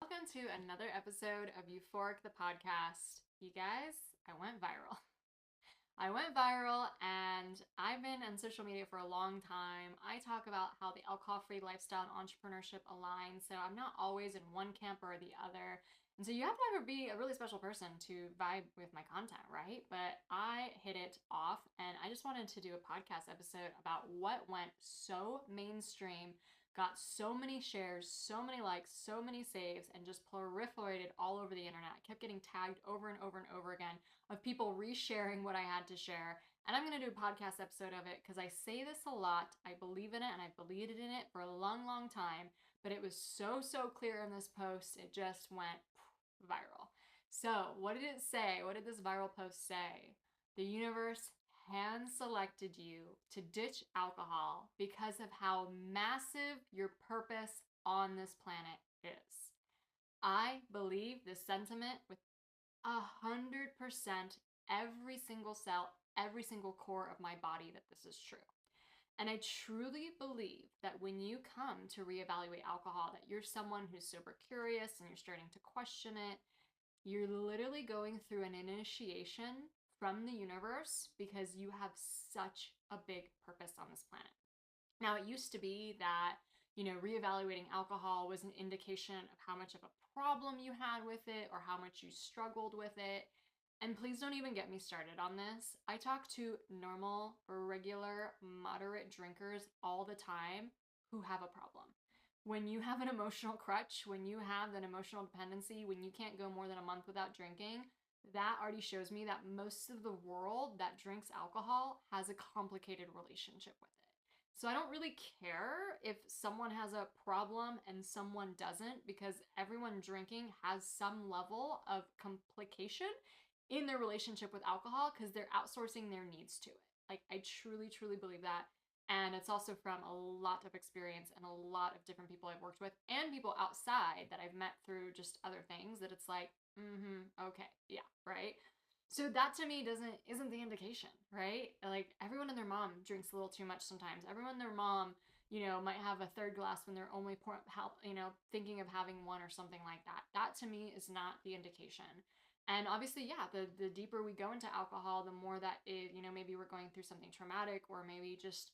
Welcome to another episode of Euphoric the podcast. You guys, I went viral. I went viral and I've been on social media for a long time. I talk about how the alcohol free lifestyle and entrepreneurship align, so I'm not always in one camp or the other. And so you have to be a really special person to vibe with my content, right? But I hit it off and I just wanted to do a podcast episode about what went so mainstream, got so many shares, so many likes, so many saves, and just proliferated all over the internet. I kept getting tagged over and over and over again of people resharing what I had to share. And I'm going to do a podcast episode of it because I say this a lot. I believe in it and I believed in it for a long, long time. But it was so clear in this post. It just went viral. So, what did it say? What did this viral post say? The universe hand selected you to ditch alcohol because of how massive your purpose on this planet is. I believe this sentiment with 100% every single cell, every single core of my body that this is true. And I truly believe that when you come to reevaluate alcohol, that you're someone who's super curious and you're starting to question it. You're literally going through an initiation from the universe because you have such a big purpose on this planet. Now, it used to be that, reevaluating alcohol was an indication of how much of a problem you had with it or how much you struggled with it. And please don't even get me started on this. I talk to normal, regular, moderate drinkers all the time who have a problem. When you have an emotional crutch, when you have an emotional dependency, when you can't go more than a month without drinking, that already shows me that most of the world that drinks alcohol has a complicated relationship with it. So I don't really care if someone has a problem and someone doesn't, because everyone drinking has some level of complication in their relationship with alcohol because they're outsourcing their needs to it. Like, I truly believe that. And it's also from a lot of experience and a lot of different people I've worked with and people outside that I've met through just other things that it's like, okay, yeah, right? So that to me isn't the indication, right? Like, everyone and their mom drinks a little too much sometimes. Everyone and their mom, might have a third glass when they're only thinking of having one or something like that. That to me is not the indication. And obviously, yeah, the deeper we go into alcohol, the more that maybe we're going through something traumatic or maybe just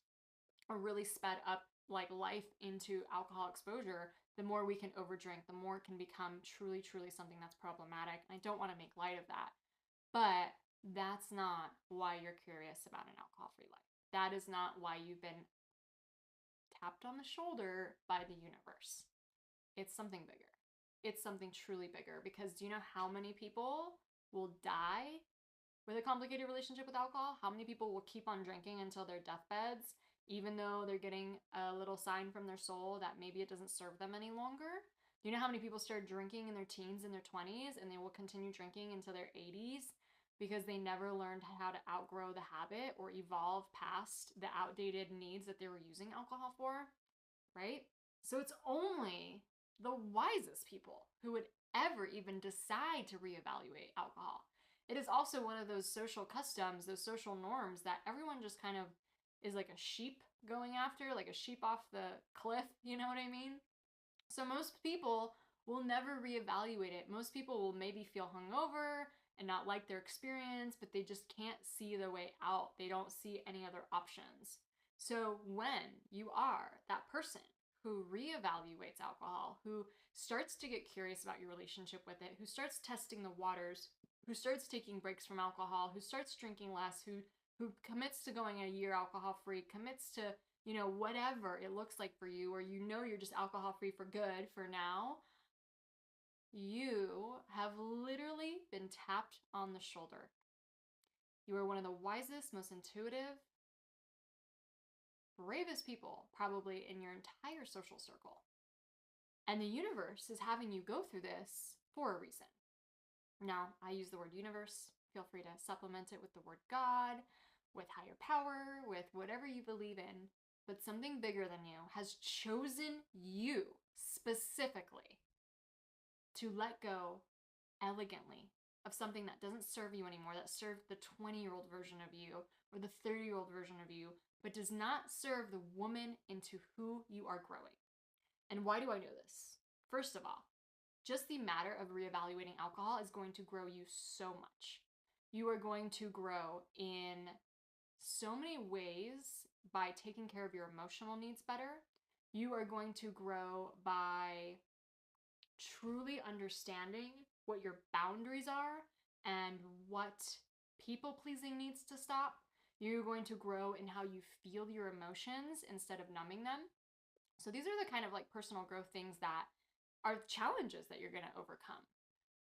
a really sped up like life into alcohol exposure, the more we can overdrink, the more it can become truly something that's problematic. And I don't want to make light of that. But that's not why you're curious about an alcohol free life. That is not why you've been tapped on the shoulder by the universe. It's something bigger. It's something truly bigger, because do you know how many people will die with a complicated relationship with alcohol? How many people will keep on drinking until their deathbeds, even though they're getting a little sign from their soul that maybe it doesn't serve them any longer? Do you know how many people start drinking in their teens and their 20s and they will continue drinking until their 80s because they never learned how to outgrow the habit or evolve past the outdated needs that they were using alcohol for, right? So it's only the wisest people who would ever even decide to reevaluate alcohol. It is also one of those social customs, those social norms that everyone just kind of is like a sheep going after, like a sheep off the cliff, you know what I mean? So most people will never reevaluate it. Most people will maybe feel hungover and not like their experience, but they just can't see the way out. They don't see any other options. So when you are that person who reevaluates alcohol, who starts to get curious about your relationship with it, who starts testing the waters, who starts taking breaks from alcohol, who starts drinking less, who commits to going a year alcohol free, commits to, whatever it looks like for you, or you're just alcohol free for good for now, you have literally been tapped on the shoulder. You are one of the wisest, most intuitive, bravest people probably in your entire social circle. And the universe is having you go through this for a reason. Now, I use the word universe. Feel free to supplement it with the word God, with higher power, with whatever you believe in. But something bigger than you has chosen you specifically to let go elegantly of something that doesn't serve you anymore, that served the 20-year-old version of you or the 30-year-old version of you, but does not serve the woman into who you are growing. And why do I know this? First of all, just the matter of reevaluating alcohol is going to grow you so much. You are going to grow in so many ways by taking care of your emotional needs better. You are going to grow by truly understanding what your boundaries are and what people pleasing needs to stop. You're going to grow in how you feel your emotions instead of numbing them. So these are the kind of like personal growth things that are challenges that you're going to overcome.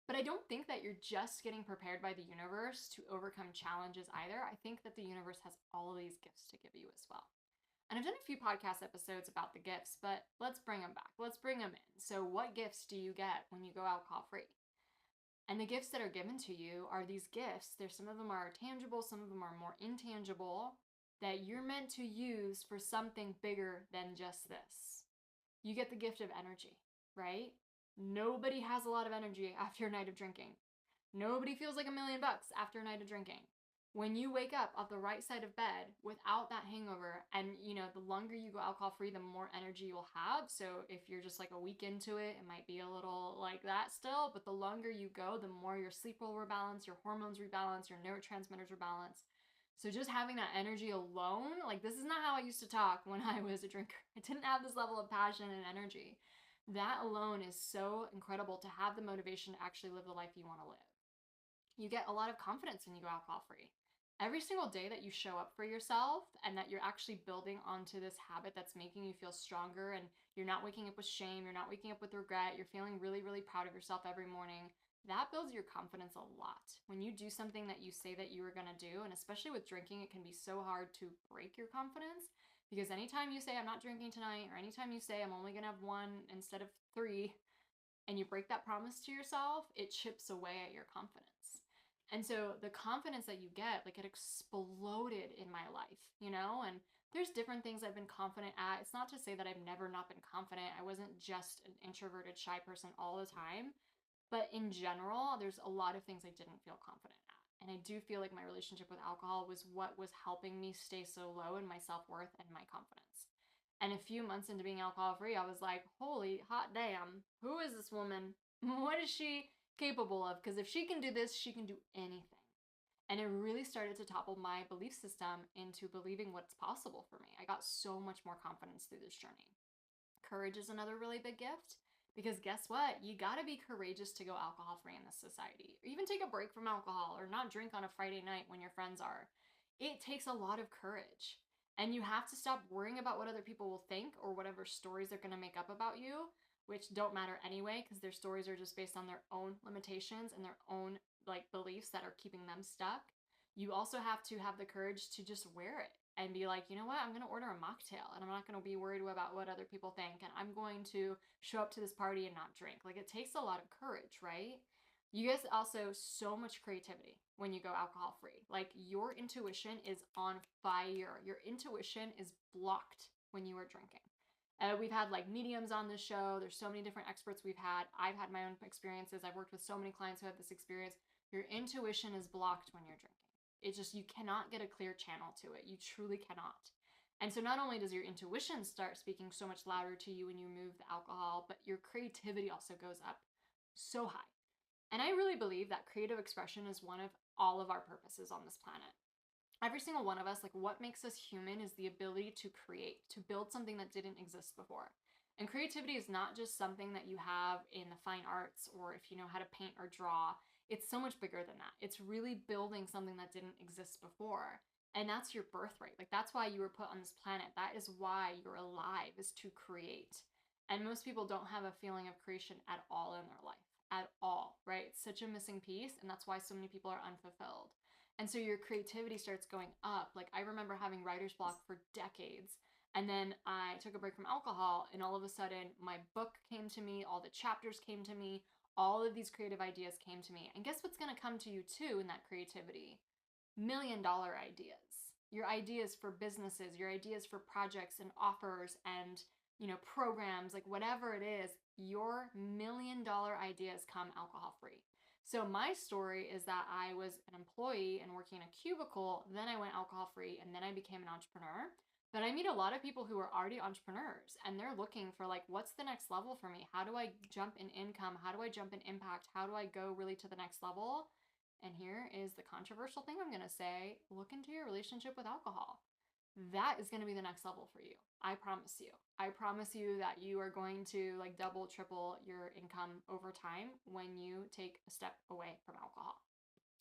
But I don't think that you're just getting prepared by the universe to overcome challenges either. I think that the universe has all of these gifts to give you as well. And I've done a few podcast episodes about the gifts, but let's bring them back. Let's bring them in. So, what gifts do you get when you go alcohol free? And the gifts that are given to you are these gifts. There's some of them are tangible, some of them are more intangible that you're meant to use for something bigger than just this. You get the gift of energy, right? Nobody has a lot of energy after a night of drinking. Nobody feels like $1 million after a night of drinking. When you wake up off the right side of bed without that hangover, and the longer you go alcohol free, the more energy you'll have. So if you're just like a week into it, it might be a little like that still, but the longer you go, the more your sleep will rebalance, your hormones rebalance, your neurotransmitters rebalance. So just having that energy alone, like this is not how I used to talk when I was a drinker. I didn't have this level of passion and energy. That alone is so incredible to have the motivation to actually live the life you want to live. You get a lot of confidence when you go alcohol free. Every single day that you show up for yourself and that you're actually building onto this habit that's making you feel stronger, and you're not waking up with shame, you're not waking up with regret, you're feeling really, really proud of yourself every morning, that builds your confidence a lot. When you do something that you say that you were going to do, and especially with drinking, it can be so hard to break your confidence, because anytime you say, I'm not drinking tonight, or anytime you say, I'm only going to have one instead of three, and you break that promise to yourself, it chips away at your confidence. And so the confidence that you get, like it exploded in my life, and there's different things I've been confident at. It's not to say that I've never not been confident. I wasn't just an introverted, shy person all the time. But in general, there's a lot of things I didn't feel confident at. And I do feel like my relationship with alcohol was what was helping me stay so low in my self-worth and my confidence. And a few months into being alcohol free, I was like, holy hot damn, who is this woman? What is she capable of? Because if she can do this, she can do anything. And it really started to topple my belief system into believing what's possible for me. I got so much more confidence through this journey. Courage is another really big gift, because guess what? You gotta be courageous to go alcohol free in this society. Or even take a break from alcohol, or not drink on a Friday night when your friends are. It takes a lot of courage. And you have to stop worrying about what other people will think or whatever stories they're gonna make up about you, which don't matter anyway, because their stories are just based on their own limitations and their own like beliefs that are keeping them stuck. You also have to have the courage to just wear it and be like, you know what, I'm going to order a mocktail and I'm not going to be worried about what other people think, and I'm going to show up to this party and not drink. Like, it takes a lot of courage, right? You guys also so much creativity when you go alcohol free. Like, your intuition is on fire. Your intuition is blocked when you are drinking. We've had like mediums on this show. There's so many different experts we've had. I've had my own experiences. I've worked with so many clients who have this experience. Your intuition is blocked when you're drinking. It's just, you cannot get a clear channel to it. You truly cannot. And so not only does your intuition start speaking so much louder to you when you remove the alcohol, but your creativity also goes up so high. And I really believe that creative expression is one of all of our purposes on this planet. Every single one of us, like, what makes us human is the ability to create, to build something that didn't exist before. And creativity is not just something that you have in the fine arts, or if you know how to paint or draw. It's so much bigger than that. It's really building something that didn't exist before. And that's your birthright. Like, that's why you were put on this planet. That is why you're alive, is to create. And most people don't have a feeling of creation at all in their life. At all, right? It's such a missing piece, and that's why so many people are unfulfilled. And so your creativity starts going up. Like, I remember having writer's block for decades. And then I took a break from alcohol, and all of a sudden my book came to me, all the chapters came to me, all of these creative ideas came to me. And guess what's going to come to you too in that creativity? $1 million ideas. Your ideas for businesses, your ideas for projects and offers and, programs, like whatever it is, your $1 million ideas come alcohol free. So my story is that I was an employee and working in a cubicle, then I went alcohol free, and then I became an entrepreneur. But I meet a lot of people who are already entrepreneurs and they're looking for like, what's the next level for me? How do I jump in income? How do I jump in impact? How do I go really to the next level? And here is the controversial thing I'm going to say: look into your relationship with alcohol. That is going to be the next level for you. I promise you. I promise you that you are going to like double, triple your income over time when you take a step away from alcohol.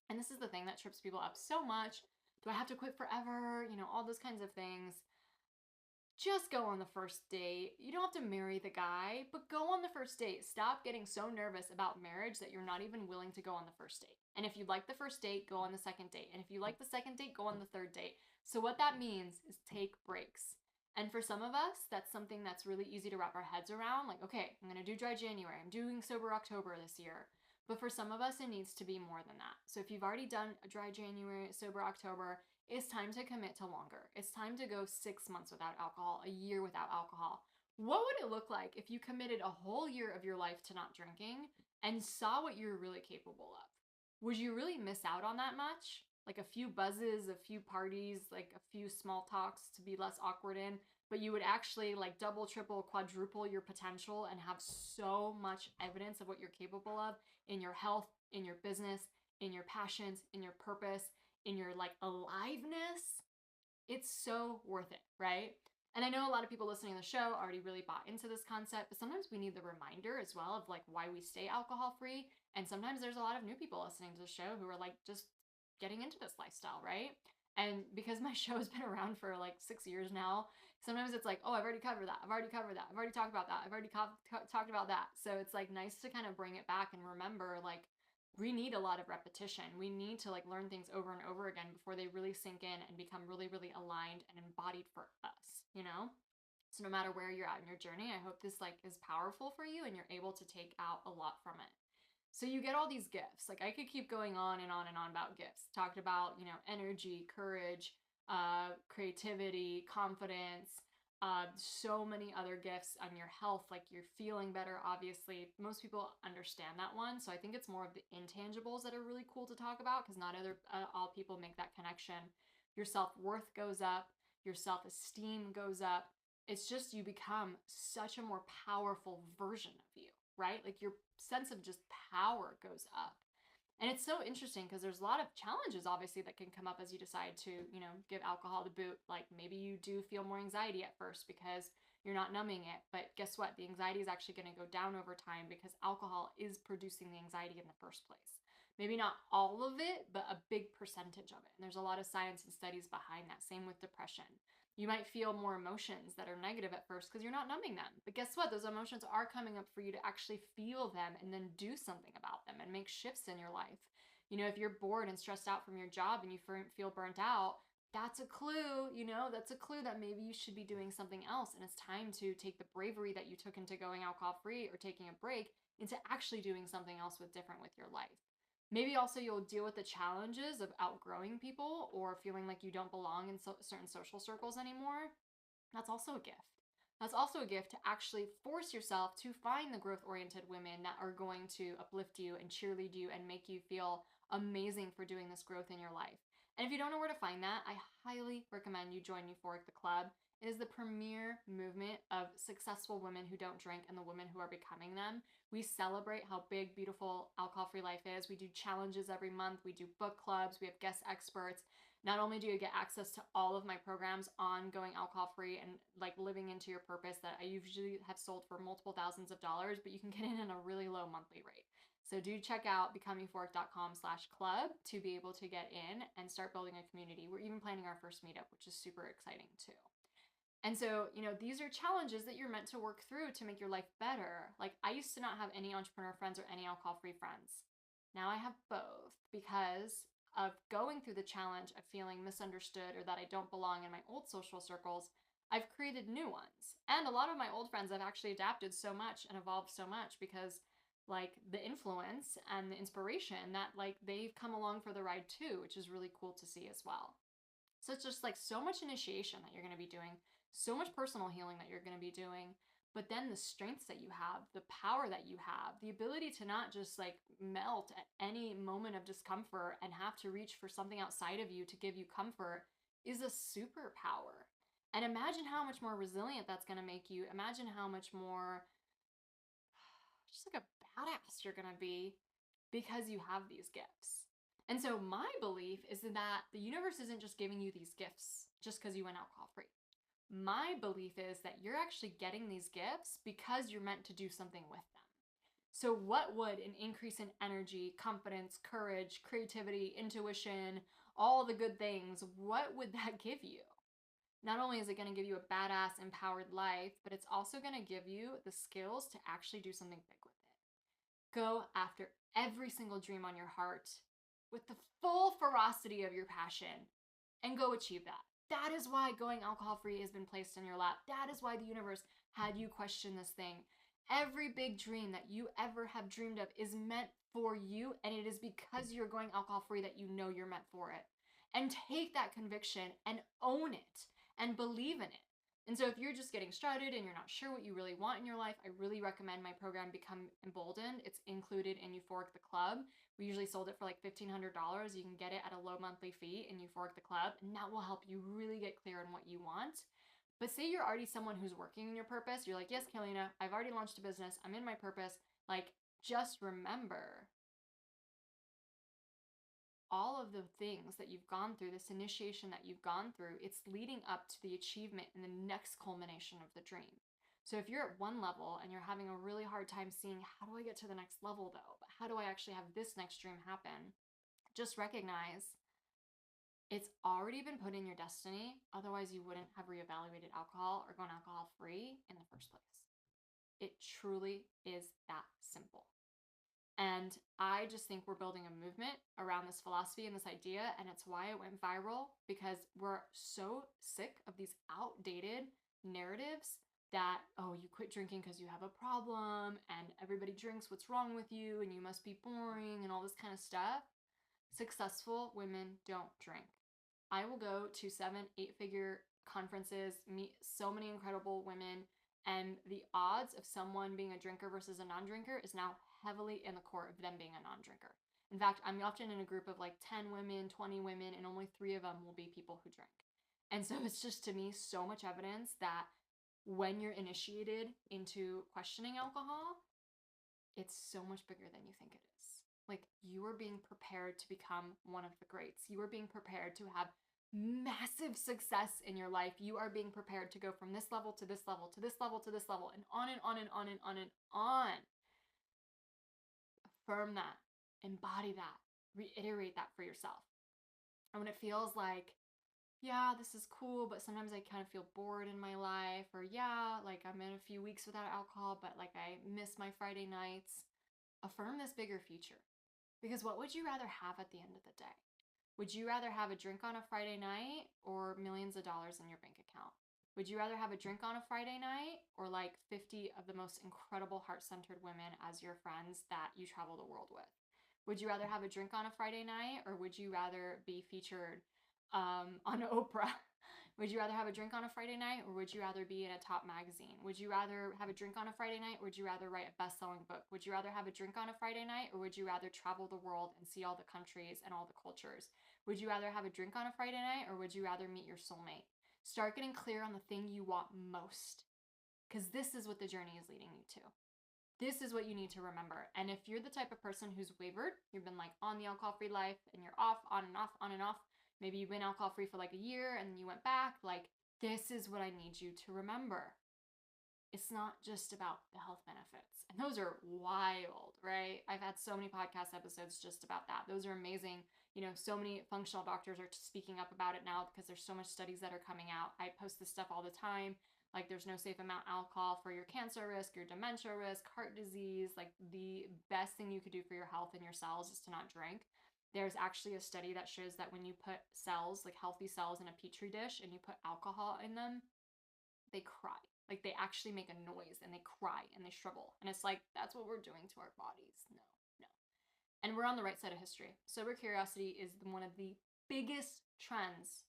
And this is the thing that trips people up so much. Do I have to quit forever? You know, all those kinds of things. Just go on the first date. You don't have to marry the guy, but go on the first date. Stop getting so nervous about marriage that you're not even willing to go on the first date. And if you like the first date, go on the second date. And if you like the second date, go on the third date. So what that means is take breaks. And for some of us, that's something that's really easy to wrap our heads around. Like, okay, I'm going to do dry January. I'm doing sober October this year. But for some of us, it needs to be more than that. So if you've already done a dry January, sober October, it's time to commit to longer. It's time to go 6 months without alcohol, a year without alcohol. What would it look like if you committed a whole year of your life to not drinking and saw what you're really capable of? Would you really miss out on that much? Like a few buzzes, a few parties, like a few small talks to be less awkward in, but you would actually like double, triple, quadruple your potential and have so much evidence of what you're capable of in your health, in your business, in your passions, in your purpose, in your like aliveness. It's so worth it, right? And I know a lot of people listening to the show already really bought into this concept, but sometimes we need the reminder as well of like why we stay alcohol free. And sometimes there's a lot of new people listening to the show who are like just getting into this lifestyle, right? And because my show has been around for like 6 years now, sometimes it's like, oh, I've already covered that. I've already covered that. I've already talked about that. I've already talked about that. So it's like nice to kind of bring it back and remember like we need a lot of repetition. We need to like learn things over and over again before they really sink in and become really, really aligned and embodied for us, you know? So no matter where you're at in your journey, I hope this like is powerful for you and you're able to take out a lot from it. So you get all these gifts. Like I could keep going on and on and on about gifts. Talked about, you know, energy, courage, creativity, confidence, so many other gifts on your health, like you're feeling better, obviously. Most people understand that one. So I think it's more of the intangibles that are really cool to talk about because not all people make that connection. Your self-worth goes up, your self-esteem goes up. It's just you become such a more powerful version of you, right? Like your sense of just power goes up. And it's so interesting because there's a lot of challenges, obviously, that can come up as you decide to, you know, give alcohol the boot. Like maybe you do feel more anxiety at first because you're not numbing it. But guess what? The anxiety is actually going to go down over time because alcohol is producing the anxiety in the first place. Maybe not all of it, but a big percentage of it. And there's a lot of science and studies behind that. Same with depression. You might feel more emotions that are negative at first because you're not numbing them. But guess what? Those emotions are coming up for you to actually feel them and then do something about them and make shifts in your life. You know, if you're bored and stressed out from your job and you feel burnt out, that's a clue, you know, that's a clue that maybe you should be doing something else. And it's time to take the bravery that you took into going alcohol free or taking a break into actually doing something else different with your life. Maybe also you'll deal with the challenges of outgrowing people or feeling like you don't belong in certain social circles anymore. That's also a gift. That's also a gift to actually force yourself to find the growth oriented women that are going to uplift you and cheerlead you and make you feel amazing for doing this growth in your life. And if you don't know where to find that, I highly recommend you join Euphoric the Club. It is the premier movement of successful women who don't drink and the women who are becoming them. We celebrate how big, beautiful alcohol-free life is. We do challenges every month. We do book clubs. We have guest experts. Not only do you get access to all of my programs on going alcohol-free and like living into your purpose that I usually have sold for multiple thousands of dollars, but you can get in at a really low monthly rate. So do check out becomeeuphoric.com/club to be able to get in and start building a community. We're even planning our first meetup, which is super exciting too. And so, you know, these are challenges that you're meant to work through to make your life better. Like I used to not have any entrepreneur friends or any alcohol-free friends. Now I have both because of going through the challenge of feeling misunderstood or that I don't belong in my old social circles. I've created new ones. And a lot of my old friends have actually adapted so much and evolved so much because like the influence and the inspiration that like they've come along for the ride too, which is really cool to see as well. So it's just like so much initiation that you're going to be doing, so much personal healing that you're going to be doing, but then the strengths that you have, the power that you have, the ability to not just like melt at any moment of discomfort and have to reach for something outside of you to give you comfort is a superpower. And imagine how much more resilient that's going to make you. Imagine how much more just like a badass you're going to be because you have these gifts. And so my belief is that the universe isn't just giving you these gifts just because you went alcohol free. My belief is that you're actually getting these gifts because you're meant to do something with them. So, what would an increase in energy, confidence, courage, creativity, intuition, all the good things, what would that give you? Not only is it going to give you a badass, empowered life, but it's also going to give you the skills to actually do something big with it. Go after every single dream on your heart with the full ferocity of your passion and go achieve that. That is why going alcohol free has been placed in your lap. That is why the universe had you question this thing. Every big dream that you ever have dreamed of is meant for you, and it is because you're going alcohol free that you know you're meant for it. And take that conviction and own it and believe in it. And so if you're just getting started and you're not sure what you really want in your life, I really recommend my program Become Emboldened. It's included in Euphoric the Club. We usually sold it for like $1,500. You can get it at a low monthly fee in Euphoric the Club, and that will help you really get clear on what you want. But say you're already someone who's working in your purpose. You're like, yes, Kalina, I've already launched a business. I'm in my purpose. Like, just remember all of the things that you've gone through, this initiation that you've gone through, it's leading up to the achievement and the next culmination of the dream. So if you're at one level and you're having a really hard time seeing, how do I get to the next level though? But how do I actually have this next dream happen? Just recognize it's already been put in your destiny. Otherwise, you wouldn't have reevaluated alcohol or gone alcohol free in the first place. It truly is that simple. And I just think we're building a movement around this philosophy and this idea. And it's why it went viral, because we're so sick of these outdated narratives that, oh, you quit drinking because you have a problem and everybody drinks, what's wrong with you, and you must be boring and all this kind of stuff. Successful women don't drink. I will go to 7, 8 figure conferences, meet so many incredible women, and the odds of someone being a drinker versus a non drinker is now heavily in the court of them being a non drinker. In fact, I'm often in a group of like 10 women, 20 women, and only 3 of them will be people who drink. And so it's just to me so much evidence that when you're initiated into questioning alcohol, it's so much bigger than you think it is. Like, you are being prepared to become one of the greats. You are being prepared to have massive success in your life. You are being prepared to go from this level to this level to this level to this level, and on and on and on and on and on. Affirm that, embody that, reiterate that for yourself. And when it feels like, yeah, this is cool, but sometimes I kind of feel bored in my life, or yeah, like I'm in a few weeks without alcohol, but like I miss my Friday nights, affirm this bigger future. Because what would you rather have at the end of the day? Would you rather have a drink on a Friday night or millions of dollars in your bank account? Would you rather have a drink on a Friday night or like 50 of the most incredible heart-centered women as your friends that you travel the world with? Would you rather have a drink on a Friday night, or would you rather be featured on Oprah? Would you rather have a drink on a Friday night, or would you rather be in a top magazine? Would you rather have a drink on a Friday night, or would you rather write a best-selling book? Would you rather have a drink on a Friday night, or would you rather travel the world and see all the countries and all the cultures? Would you rather have a drink on a Friday night, or would you rather meet your soulmate? Start getting clear on the thing you want most, because this is what the journey is leading you to. This is what you need to remember. And if you're the type of person who's wavered, you've been like on the alcohol-free life and you're off, on and off, on and off, maybe you've been alcohol-free for like a year and then you went back, like, this is what I need you to remember. It's not just about the health benefits. And those are wild, right? I've had so many podcast episodes just about that. Those are amazing. You know, so many functional doctors are speaking up about it now because there's so much studies that are coming out. I post this stuff all the time. Like, there's no safe amount of alcohol for your cancer risk, your dementia risk, heart disease. Like, the best thing you could do for your health and your cells is to not drink. There's actually a study that shows that when you put cells, like healthy cells, in a petri dish and you put alcohol in them, they cry. Like, they actually make a noise and they cry and they shrivel. And it's like, that's what we're doing to our bodies. No, no. And we're on the right side of history. Sober curiosity is one of the biggest trends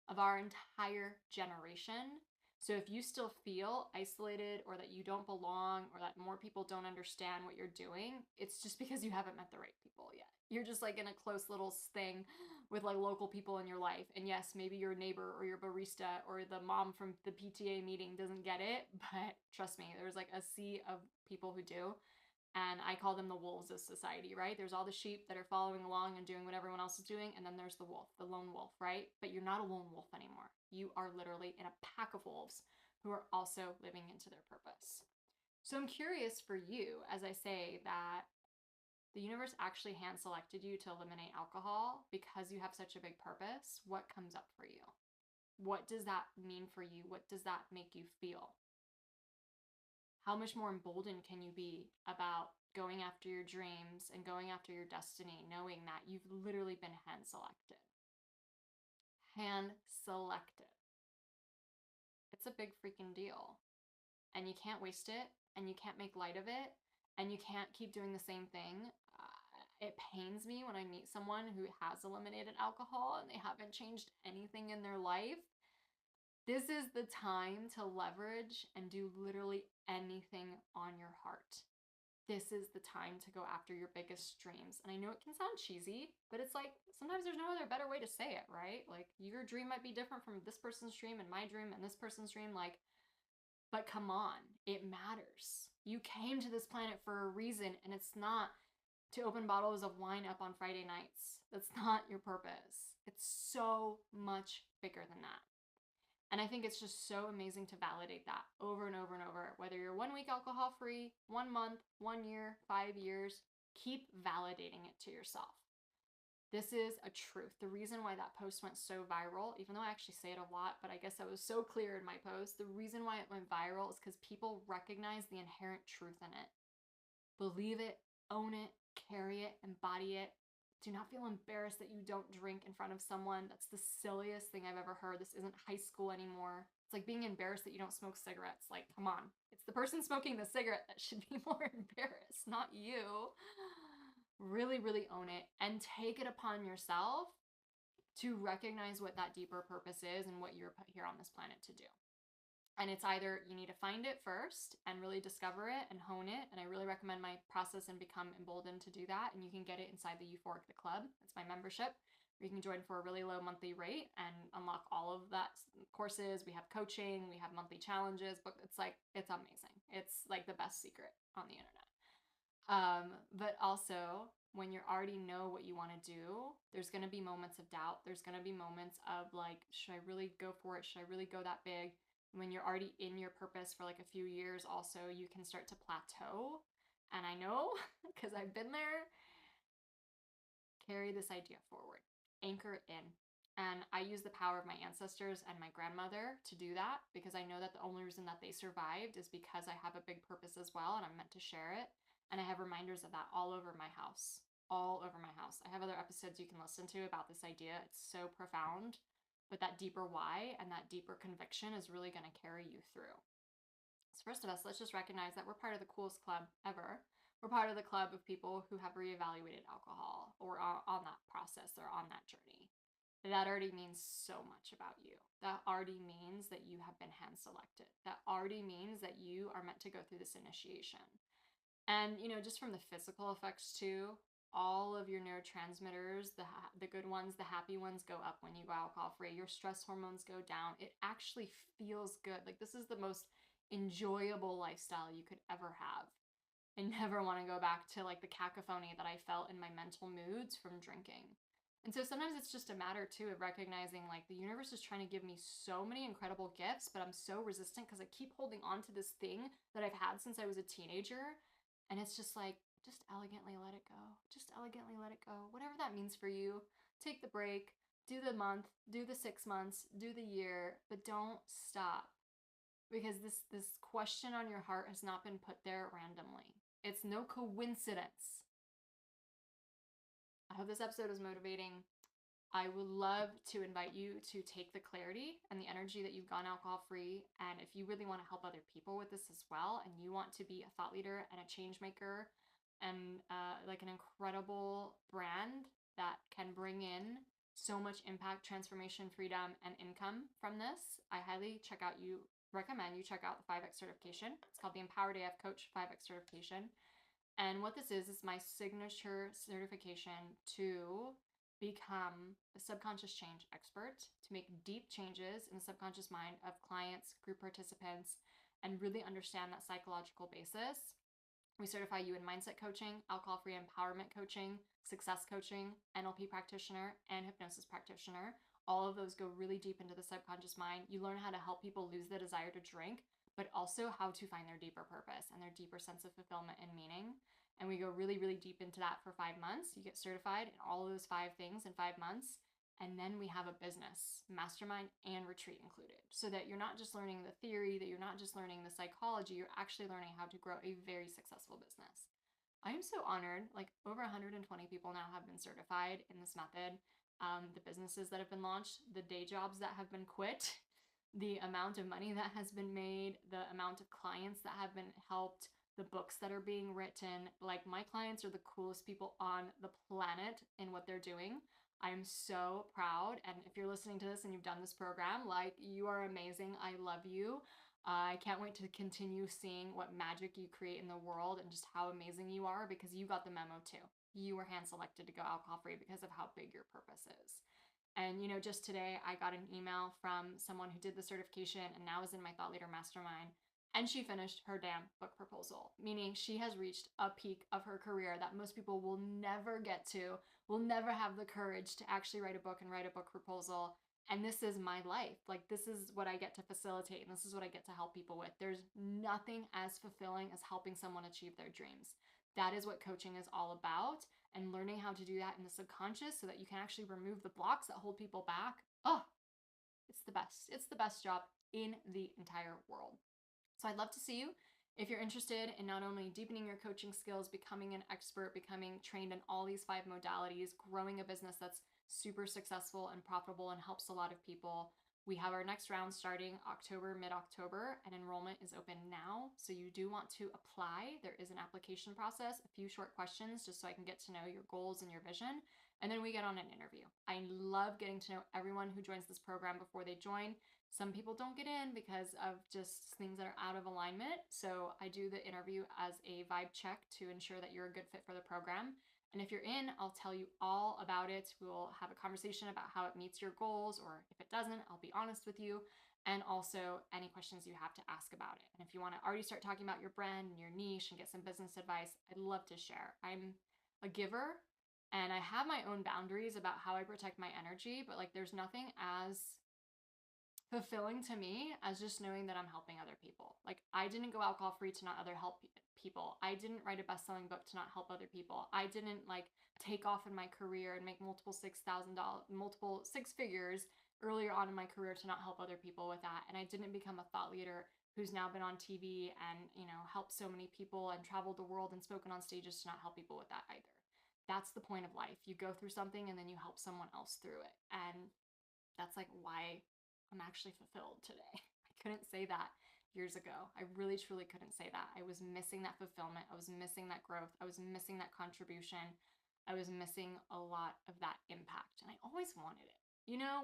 of our entire generation. So if you still feel isolated or that you don't belong or that more people don't understand what you're doing, it's just because you haven't met the right people yet. You're just like in a close little thing with like local people in your life. And yes, maybe your neighbor or your barista or the mom from the PTA meeting doesn't get it, but trust me, there's like a sea of people who do. And I call them the wolves of society, right? There's all the sheep that are following along and doing what everyone else is doing, and then there's the wolf, the lone wolf, right? But you're not a lone wolf anymore. You are literally in a pack of wolves who are also living into their purpose. So I'm curious for you, as I say that the universe actually hand selected you to eliminate alcohol because you have such a big purpose. What comes up for you? What does that mean for you? What does that make you feel? How much more emboldened can you be about going after your dreams and going after your destiny, knowing that you've literally been hand selected? Hand selected. It's a big freaking deal. And you can't waste it, and you can't make light of it, and you can't keep doing the same thing. It pains me when I meet someone who has eliminated alcohol and they haven't changed anything in their life. This is the time to leverage and do literally anything on your heart. This is the time to go after your biggest dreams. And I know it can sound cheesy, but it's like sometimes there's no other better way to say it, right? Like your dream might be different from this person's dream and my dream and this person's dream. Like, but come on, it matters. You came to this planet for a reason, and it's not to open bottles of wine up on Friday nights. That's not your purpose. It's so much bigger than that. And I think it's just so amazing to validate that over and over and over. Whether you're 1 week alcohol free, 1 month, 1 year, 5 years, keep validating it to yourself. This is a truth. The reason why that post went so viral, even though I actually say it a lot, but I guess I was so clear in my post, the reason why it went viral is because people recognize the inherent truth in it. Believe it, own it, carry it, embody it. Do not feel embarrassed that you don't drink in front of someone. That's the silliest thing I've ever heard. This isn't high school anymore. It's like being embarrassed that you don't smoke cigarettes. Like, come on. It's the person smoking the cigarette that should be more embarrassed, not you. Really, really own it and take it upon yourself to recognize what that deeper purpose is and what you're put here on this planet to do. And it's either you need to find it first and really discover it and hone it. And I really recommend my process and become emboldened to do that. And you can get it inside the Euphoric the Club. It's my membership where you can join for a really low monthly rate and unlock all of that courses. We have coaching, we have monthly challenges, but it's amazing. It's like the best secret on the internet. But also when you already know what you want to do, there's going to be moments of doubt. There's going to be moments of like, should I really go for it? Should I really go that big? When you're already in your purpose for like a few years, also you can start to plateau. And I know because I've been there. Carry this idea forward, anchor it in. And I use the power of my ancestors and my grandmother to do that because I know that the only reason that they survived is because I have a big purpose as well and I'm meant to share it. And I have reminders of that all over my house, all over my house. I have other episodes you can listen to about this idea. It's so profound, but that deeper why and that deeper conviction is really going to carry you through. So first of all, let's just recognize that we're part of the coolest club ever. We're part of the club of people who have reevaluated alcohol or are on that process or on that journey. That already means so much about you. That already means that you have been hand selected. That already means that you are meant to go through this initiation. And, just from the physical effects too, all of your neurotransmitters, the good ones, the happy ones go up when you go alcohol free. Your stress hormones go down. It actually feels good. Like this is the most enjoyable lifestyle you could ever have. I never want to go back to like the cacophony that I felt in my mental moods from drinking. And so sometimes it's just a matter too of recognizing like the universe is trying to give me so many incredible gifts, but I'm so resistant because I keep holding on to this thing that I've had since I was a teenager. And it's just like, just elegantly let it go. Just elegantly let it go. Whatever that means for you. Take the break, do the month, do the 6 months, do the year, but don't stop. Because this question on your heart has not been put there randomly. It's no coincidence. I hope this episode is motivating. I would love to invite you to take the clarity and the energy that you've gone alcohol free. And if you really want to help other people with this as well, and you want to be a thought leader and a change maker and like an incredible brand that can bring in so much impact, transformation, freedom, and income from this, I highly recommend you check out the 5X certification. It's called the Empowered AF Coach 5X certification. And what this is my signature certification to become a subconscious change expert, to make deep changes in the subconscious mind of clients, group participants, and really understand that psychological basis. We certify you in mindset coaching, alcohol-free empowerment coaching, success coaching, NLP practitioner, and hypnosis practitioner. All of those go really deep into the subconscious mind. You learn how to help people lose the desire to drink, but also how to find their deeper purpose and their deeper sense of fulfillment and meaning. And we go really, really deep into that for 5 months. You get certified in all of those 5 things in 5 months. And then we have a business, mastermind, and retreat included, so that you're not just learning the theory, that you're not just learning the psychology, you're actually learning how to grow a very successful business. I am so honored. Like, over 120 people now have been certified in this method. The businesses that have been launched, the day jobs that have been quit, the amount of money that has been made, the amount of clients that have been helped, the books that are being written. Like, my clients are the coolest people on the planet in what they're doing. I am so proud. And if you're listening to this and you've done this program, like, you are amazing. I love you. I can't wait to continue seeing what magic you create in the world and just how amazing you are, because you got the memo too. You were hand selected to go alcohol free because of how big your purpose is. And, just today I got an email from someone who did the certification and now is in my Thought Leader Mastermind. And she finished her damn book proposal, meaning she has reached a peak of her career that most people will never get to, will never have the courage to actually write a book and write a book proposal. And this is my life. Like, this is what I get to facilitate, and this is what I get to help people with. There's nothing as fulfilling as helping someone achieve their dreams. That is what coaching is all about, and learning how to do that in the subconscious so that you can actually remove the blocks that hold people back. Oh, it's the best. It's the best job in the entire world. So I'd love to see you. If you're interested in not only deepening your coaching skills, becoming an expert, becoming trained in all these 5 modalities, growing a business that's super successful and profitable and helps a lot of people, we have our next round starting mid-October, and enrollment is open now. So you do want to apply. There is an application process, a few short questions just so I can get to know your goals and your vision. And then we get on an interview. I love getting to know everyone who joins this program before they join. Some people don't get in because of just things that are out of alignment. So I do the interview as a vibe check to ensure that you're a good fit for the program. And if you're in, I'll tell you all about it. We'll have a conversation about how it meets your goals, or if it doesn't, I'll be honest with you. And also any questions you have to ask about it. And if you want to already start talking about your brand and your niche and get some business advice, I'd love to share. I'm a giver and I have my own boundaries about how I protect my energy, but like, there's nothing as fulfilling to me as just knowing that I'm helping other people. Like, I didn't go alcohol free to not other help people. I didn't write a best-selling book to not help other people. I didn't like take off in my career and make multiple six figures earlier on in my career to not help other people with that. And I didn't become a thought leader who's now been on TV and, helped so many people and traveled the world and spoken on stages to not help people with that either. That's the point of life. You go through something and then you help someone else through it. And that's like why I'm actually fulfilled today. I couldn't say that years ago. I really truly couldn't say that. I was missing that fulfillment. I was missing that growth. I was missing that contribution. I was missing a lot of that impact, and I always wanted it.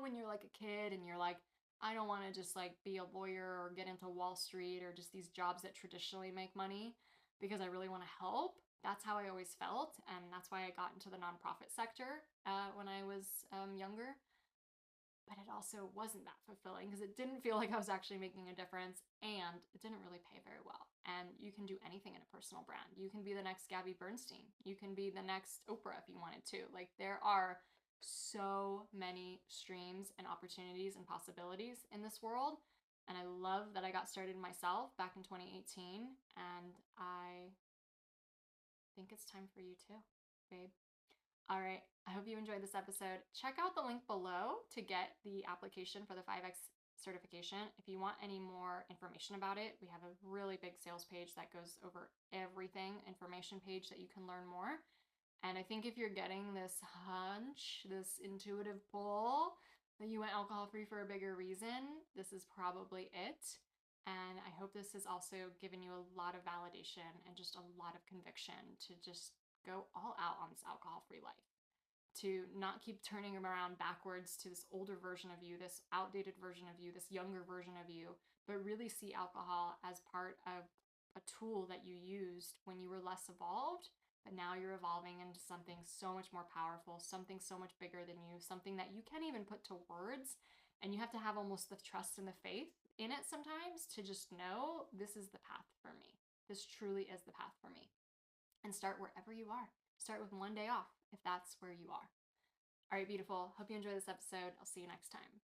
When you're like a kid and you're like, I don't want to just like be a lawyer or get into Wall Street or just these jobs that traditionally make money, because I really want to help. That's how I always felt, and that's why I got into the nonprofit sector when I was younger. But it also wasn't that fulfilling because it didn't feel like I was actually making a difference, and it didn't really pay very well. And you can do anything in a personal brand. You can be the next Gabby Bernstein. You can be the next Oprah if you wanted to. Like, there are so many streams and opportunities and possibilities in this world. And I love that I got started myself back in 2018. And I think it's time for you too, babe. All right, I hope you enjoyed this episode. Check out the link below to get the application for the 5X certification. If you want any more information about it, we have a really big sales page that goes over everything, information page that you can learn more. And I think if you're getting this hunch, this intuitive pull that you went alcohol free for a bigger reason, this is probably it. And I hope this has also given you a lot of validation and just a lot of conviction to just go all out on this alcohol free life. to not keep turning around backwards to this older version of you, this outdated version of you, this younger version of you, but really see alcohol as part of a tool that you used when you were less evolved, but now you're evolving into something so much more powerful, something so much bigger than you, something that you can't even put to words. And you have to have almost the trust and the faith in it sometimes to just know this is the path for me. This truly is the path for me. And start wherever you are. Start with one day off if that's where you are. All right, beautiful. Hope you enjoy this episode. I'll see you next time.